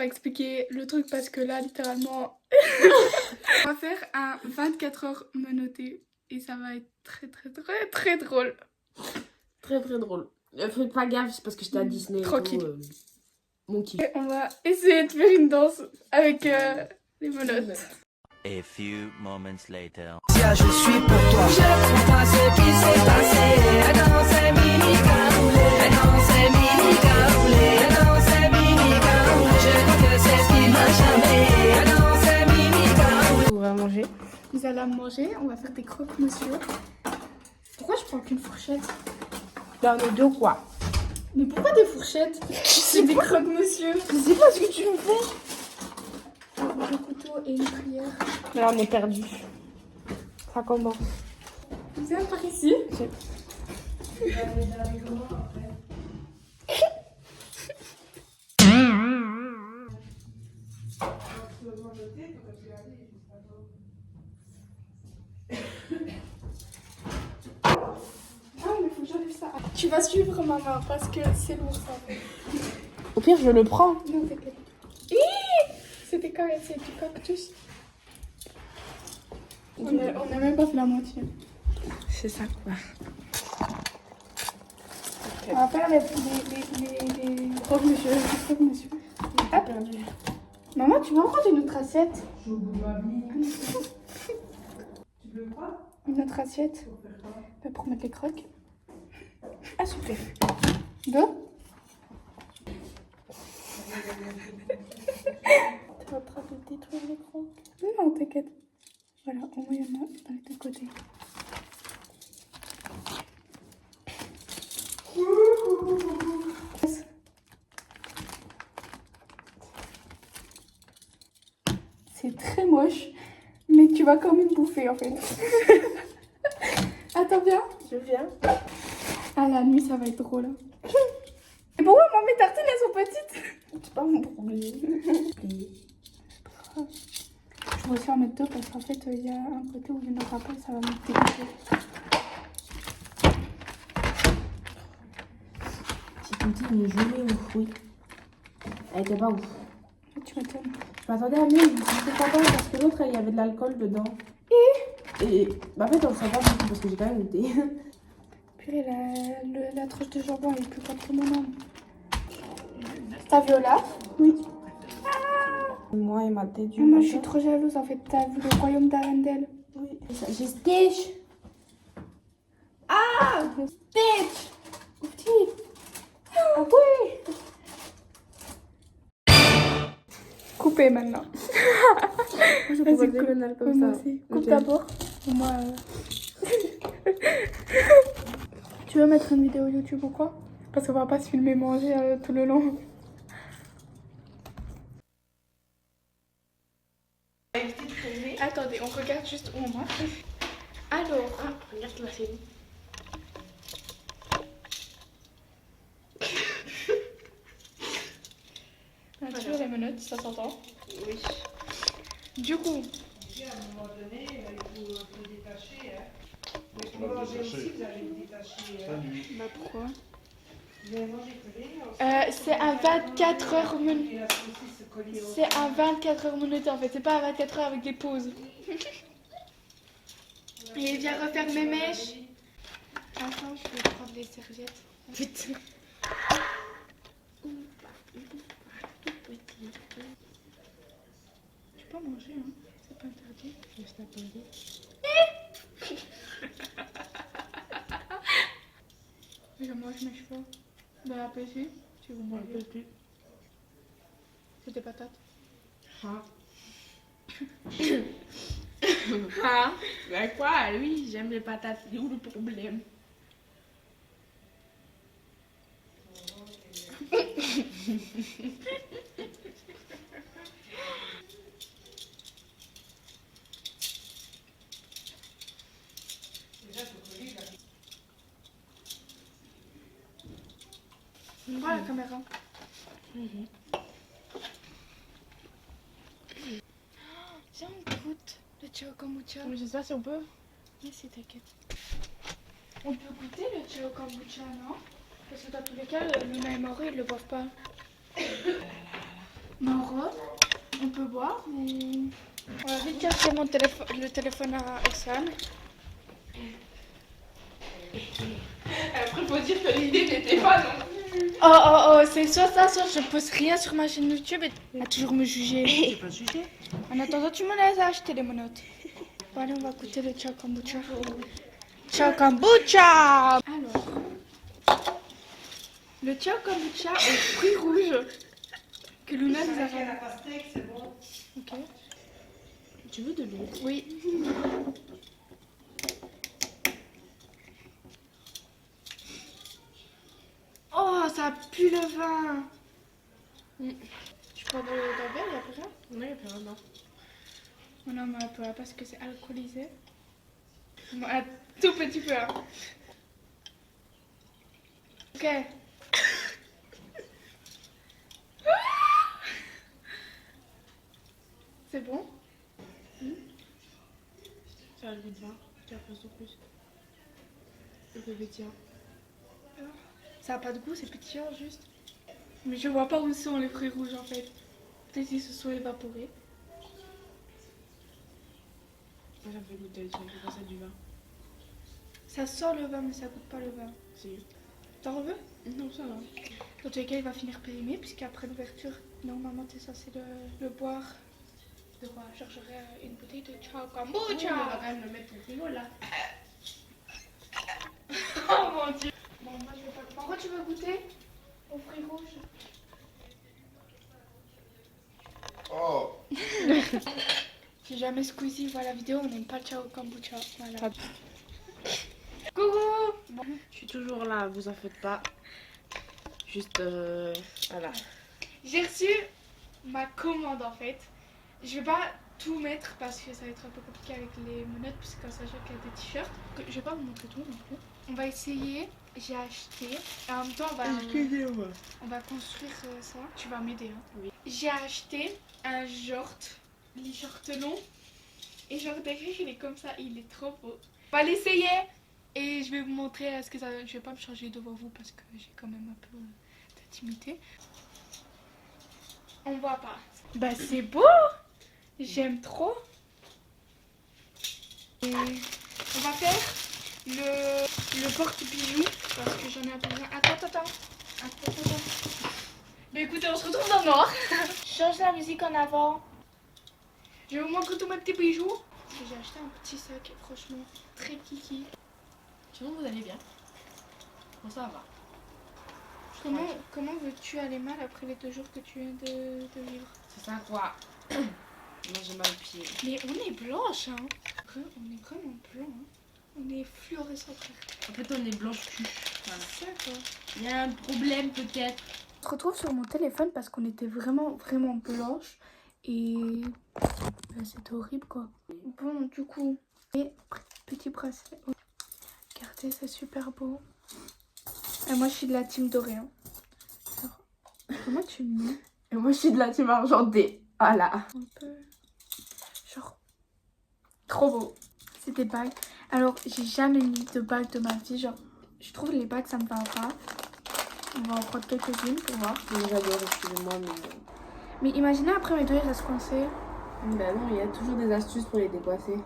va expliquer le truc parce que là, littéralement, on va faire un 24 heures menotté et ça va être très drôle. Très drôle. Le truc pas gaffe, c'est parce que j'étais à Disney. Tranquille. Et tout, mon kiff. Et on va essayer de faire une danse avec les menottes. A few moments later. Je suis pour toi. Je comprends pas ce qui s'est passé. Dans ces mini caroulés, dans ces mini caroulés, dans ces mini caroulés. Je crois que c'est ce qui m'a charmé. Dans ces mini caroulés. On va manger. Vous allez me manger, on va faire des croque-monsieur. Pourquoi je prends qu'une fourchette? Là, on est deux quoi. Mais pourquoi des fourchettes? C'est des croque-monsieur. Je sais pas ce que tu me fais. Un couteau et une cuillère. Là, on est perdu. Ça commence. Vous êtes par ici? Mais faut que j'enlève ça. Tu vas suivre maman parce que c'est lourd ça. Au pire, je le prends. Non, t'inquiète. C'était quand même c'est du cactus. On a même pas fait la moitié. C'est ça quoi. On va faire les croque-monsieur. Croque-monsieur. Ah, perdu. Maman, tu veux encore une autre assiette? Je suis au bout de ma vie. Tu veux quoi? Une autre assiette? Pour faire quoi? Bah, pour mettre les croques. Ah, super. Deux? T'es en train de détruire les croques. Non, t'inquiète. Voilà, au moins il y en a dans les deux côtés. C'est très moche, mais tu vas quand même bouffer en fait. Attends bien. Je viens. Ah, la nuit ça va être drôle. Et pourquoi moi mes tartines elles sont petites? C'est pas mon problème. Je vais aussi en mettre deux parce qu'en fait il y a un côté où il n'y en aura pas, ça va me dégoûter. Si tu me dis une gelée aux fruits, elle était pas ouf. Tu m'étonnes. Je m'attendais à mieux, je me suis dit pourquoi pas parce que l'autre il y avait de l'alcool dedans. Et bah en fait on le sait pas beaucoup parce que j'ai quand même goûté. Purée, la tranche de jambon elle est plus grande que mon âme. T'as Viola? Oui. Moi et ma tête du Moi je suis trop jalouse en fait, t'as vu le royaume d'Arendelle? Oui. J'ai Stitch. Ah, Stitch. Petit. Ah oui. Coupez maintenant. Je Vas-y, pourrais coupe. dégueuler comme Moi ça. aussi. Coupe Ok. d'abord. Moi. Tu veux mettre une vidéo YouTube ou quoi? Parce qu'on va pas se filmer manger tout le long. Attendez, on regarde juste où on mange. Alors, Regarde la série. toujours les menottes, ça s'entend. Oui. Du coup, À un moment donné, il faut détacher. Hein. Mais pour manger aussi, vous allez le détacher. bah pourquoi? Vous allez manger collé. C'est à 24 heures Et la saucisse collée au... C'est à 24 heures menotté en fait, c'est pas à 24 heures avec des pauses. Et viens refaire mes mèches. Attends, je vais prendre les serviettes. Putain. Tu peux manger, hein, c'est pas interdit. Je t'attendais. Je mange mes cheveux. De la PC, si vous mangez. C'est des patates. Ah. Ah. Ben quoi, lui, j'aime les patates. C'est où le problème? Voilà la caméra. Tiens, on goûte le chao kombucha. Je sais pas si on peut. Mais si, t'inquiète. On peut goûter le chao kombucha, non? Parce que dans tous les cas, Luna et Mauro, ils le boivent pas. Mauro, on peut boire ou... On va vite chercher le téléphone à Ossane. Après, faut dire que l'idée n'était pas non. Oh, c'est soit ça, soit je poste rien sur ma chaîne YouTube et elle va toujours me juger. J'ai pas jugé. En attendant, tu me laisses acheter les menottes. Bon, allez, on va goûter le Ciao Kombucha. Ciao Kombucha! Alors, le Ciao Kombucha aux fruits rouges que Luna nous a Avec ramené. la pastèque, c'est bon. Ok. Tu veux de l'eau? Oui. Oh, ça pue le vin. Je prends de la bière, il n'y a plus rien? Non, il n'y a plus rien, non. Oh non, mais un peu, hein, parce que c'est alcoolisé. Bon, un tout petit peu. Hein. Ok. C'est bon? Ça a le goût de vin. Tu as plus de plus. Le bébé tient. Ça a pas de goût, c'est pétillant juste. Mais je vois pas où sont les fruits rouges en fait. Peut-être qu'ils se sont évaporés. Moi, ça me fait goûter, ça me fait passer du vin. Ça sent le vin, mais ça goûte pas le vin. Si. T'en veux? Non, ça va. Dans tous les cas, il va finir périmé, puisqu'après l'ouverture, normalement, t'es censé le boire. De quoi? Je chercherai une bouteille de Ciao On va Kombucha. quand même le mettre au frigo là. Oh mon dieu. Bon, moi je vais pas. Pourquoi tu veux goûter aux fruits rouges? Oh, Si jamais Squeezie voit la vidéo, on n'aime pas le Ciao Kombucha. Voilà. Coucou. Bon. Je suis toujours là, vous en faites pas. Juste, voilà. J'ai reçu ma commande en fait. Je vais pas tout mettre parce que ça va être un peu compliqué avec les menottes, puisque quand ça qu'il y a des t-shirts. Je vais pas vous montrer tout non plus. On va essayer. J'ai acheté. Et en même temps, on va construire ça. Tu vas m'aider. Hein. Oui. J'ai acheté un short. Les shorts longs. Et genre derrière, il est comme ça. Il est trop beau. On va l'essayer. Et je vais vous montrer ce que ça donne. Je vais pas me changer devant vous parce que j'ai quand même un peu d'intimité. On voit pas. Bah c'est beau. J'aime trop. Et on va faire le porte-bijoux parce que j'en ai besoin. Attends. Mais écoutez, on se retrouve dans le noir. Change la musique en avant. Je vais vous montrer tous mes petits bijoux. J'ai acheté un petit sac, franchement, très kiki. Sinon, vous allez bien. Bon, ça va. Comment veux-tu aller mal après les 2 jours que tu viens de vivre? C'est ça quoi. Moi, j'ai mal au pied. Mais on est blanche, hein. On est vraiment blanc, hein. On est fluorescent, frère. En fait, on est blanche cul. Voilà. C'est ça, quoi. Il y a un problème peut-être. On se retrouve sur mon téléphone parce qu'on était vraiment blanche. Et ben, c'était horrible, quoi. Bon, du coup, et petit bracelet. Oh. Regardez, c'est super beau. Et moi, je suis de la team dorée. Hein. Alors, comment tu me mets? Et moi, je suis de la team argentée. Voilà. Un peu... Genre... Trop beau. C'est des bagues. Alors, j'ai jamais mis de bagues de ma vie. Genre, je trouve les bagues, ça me va pas. On va en prendre quelques-unes pour voir. J'adore, excusez-moi, Mais imaginez après mes doigts, ils restent coincés. Bah non, il y a toujours des astuces pour les décoincer.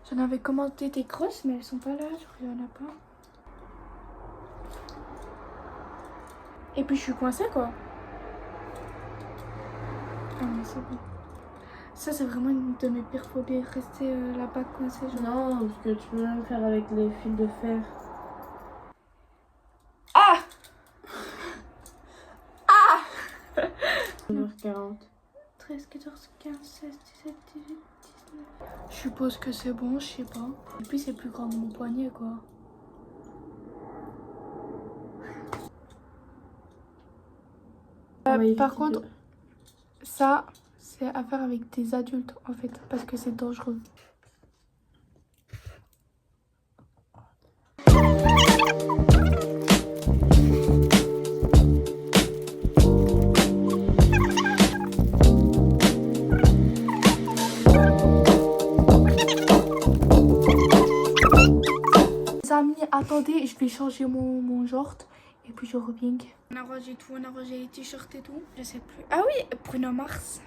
J'en avais commandé des grosses, mais elles sont pas là. Genre, il y en a pas. Et puis, je suis coincée, quoi. Ah, mais c'est bon. Ça, c'est vraiment une de mes pires phobies. Rester la bague coincée. Genre. Non, parce que tu peux même faire avec les fils de fer. Ah! 1h40. 13, 14, 15, 16, 17, 18, 19. Je suppose que c'est bon, je sais pas. Et puis c'est plus grand que mon poignet, quoi. Oui, Par contre, ça, c'est à faire avec des adultes, en fait, parce que c'est dangereux. Amis, attendez, je vais changer mon short Et puis je reviens. On a rangé tout, on a rangé les t-shirts et tout. Je sais plus. Ah oui, Bruno Mars.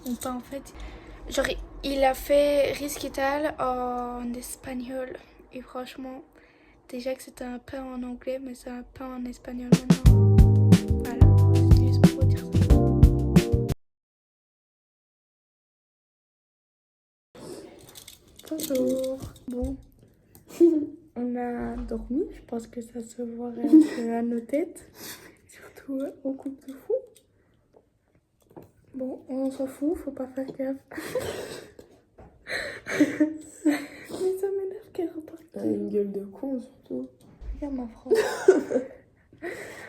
Mon pain en fait. Genre, il a fait Risquital en espagnol. Et franchement, déjà que c'était un pain en anglais, mais c'est un pain en espagnol maintenant. Voilà, c'est juste pour dire ça. Bonjour. Bon. On a dormi, je pense que ça se voit un peu à nos têtes. Surtout au couple de fou. Bon, on s'en fout, faut pas faire gaffe. Mais ça m'énerve qu'elle reparte. Elle a une gueule de con surtout. Regarde ma phrase.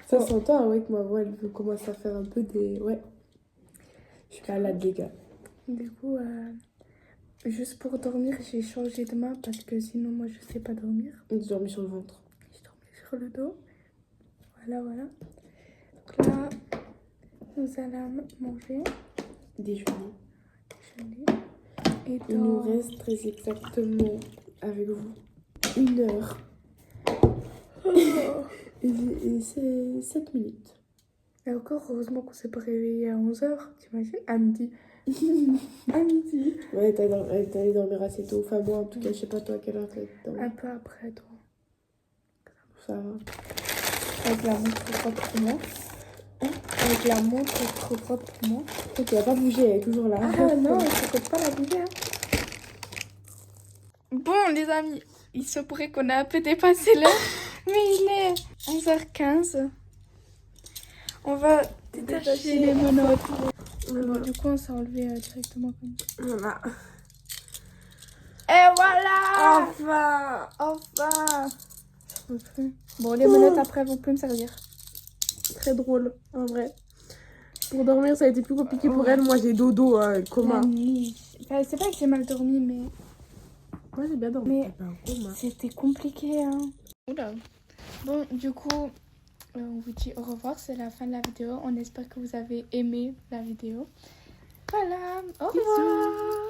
Ça s'entend, ouais, que ma voix elle commence à faire un peu des. Ouais. Je suis malade, les gars. Du coup, juste pour dormir, j'ai changé de main parce que sinon, moi, je sais pas dormir. On a dormi sur le ventre. J'ai dormi sur le dos. Voilà, voilà. Donc là, nous allons manger. Déjeuner. Et Il nous reste très exactement avec vous 1 heure. Et c'est 7 minutes. Et encore, heureusement qu'on s'est pas réveillé à 11h, t'imagines? À midi. À midi. Ouais, t'es allé dormir assez tôt. Enfin, moi, en tout cas, je sais pas toi à quelle heure t'as dormi. Un peu après, toi. Ça va. Avec la montre trop propre pour moi. Avec la montre trop propre pour moi. Toi, tu vas pas bouger, elle est toujours là. Ah non, ça coûte pas la bouger. Hein. Bon, les amis, il se pourrait qu'on ait un peu dépassé l'heure, mais il est 11h15. On va détacher les menottes. Bon, du coup, on s'est enlevé directement comme ça. Voilà. Et voilà! Enfin. Enfin! Je peux plus. Bon, les menottes après vont plus me servir. Très drôle, en vrai. Pour dormir, ça a été plus compliqué pour elle. Moi, j'ai dodo, coma. La nuit. Enfin, c'est pas que j'ai mal dormi, mais Moi, j'ai bien dormi. Mais- Ben, coma. c'était compliqué, hein. Oula. Bon, du coup, on vous dit au revoir. C'est la fin de la vidéo. On espère que vous avez aimé la vidéo. Voilà. Au revoir.